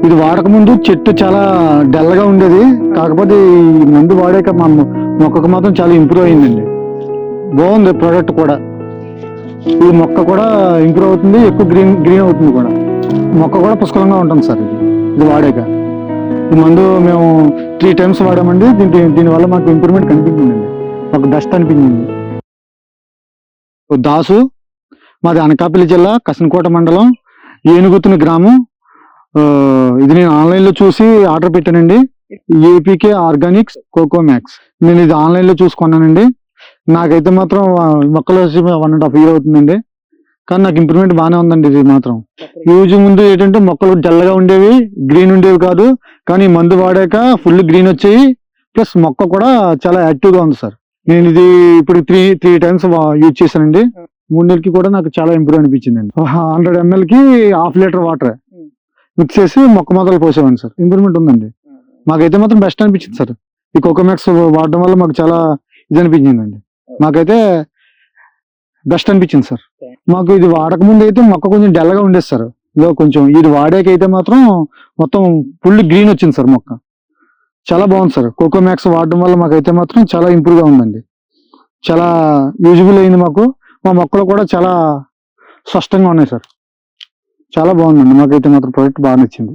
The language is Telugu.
ఇది వాడక ముందు చెట్టు చాలా డల్గా ఉండేది, కాకపోతే ఈ మందు వాడాక మా మొక్కకు మాత్రం చాలా ఇంప్రూవ్ అయిందండి. బాగుంది ప్రోడక్ట్ కూడా. ఈ మొక్క కూడా ఇంప్రూవ్ అవుతుంది, ఎక్కువ గ్రీన్ గ్రీన్ అవుతుంది కూడా. మొక్క కూడా పుష్కలంగా ఉంటుంది సార్. ఇది వాడాక ఈ మందు మేము 3 times వాడామండి. దీనివల్ల మాకు ఇంప్రూవ్మెంట్ కనిపించిందండి, మాకు బెస్ట్ అనిపించింది. దాసు, మాది అనకాపల్లి జిల్లా కసనకోట మండలం ఏనుగుతుని గ్రామం. ఇది నేను ఆన్లైన్లో చూసి ఆర్డర్ పెట్టానండి. APK organics coco max. నేను ఇది ఆన్లైన్లో చూసుకున్నానండి. నాకైతే మాత్రం మొక్కలు వచ్చి 1.5 year అవుతుందండి, కానీ నాకు ఇంప్రూవ్మెంట్ బాగానే ఉందండి. ఇది మాత్రం యూజ్ ముందు ఏంటంటే మొక్కలు డల్గా ఉండేవి, గ్రీన్ ఉండేవి కాదు, కానీ మందు వాడాక ఫుల్ గ్రీన్ వచ్చాయి. ప్లస్ మొక్క కూడా చాలా యాక్టివ్గా ఉంది సార్. నేను ఇది ఇప్పుడు త్రీ టైమ్స్ యూజ్ చేశానండి. 3 నెలలకి కూడా నాకు చాలా ఇంప్రూవ్ అనిపించిందండి. 100 ml కి 1/2 liter వాటర్ మిక్స్ చేసి మొక్క మొదలు పోసేవాడిని సార్. ఇంప్రూవ్మెంట్ ఉందండి. మాకైతే మాత్రం బెస్ట్ అనిపించింది సార్. ఈ కోకోమాక్స్ వాడడం వల్ల మాకు చాలా ఇది అనిపించిందండి. మాకైతే బెస్ట్ అనిపించింది సార్. మాకు ఇది వాడక ముందు అయితే మొక్క కొంచెం డల్గా ఉండేది సార్. ఇదో కొంచెం ఇది వాడాకైతే మాత్రం మొత్తం ఫుల్ గ్రీన్ వచ్చింది సార్. మొక్క చాలా బాగుంది సార్. కోకోమాక్స్ వాడడం వల్ల మాకైతే మాత్రం చాలా ఇంప్రూవ్గా ఉందండి. చాలా యూజ్ఫుల్ అయింది మాకు. మా మొక్కలు కూడా చాలా స్పష్టంగా ఉన్నాయి సార్. చాలా బాగుందండి. మాకైతే మాత్రం ప్రోడక్ట్ బాగా నచ్చింది.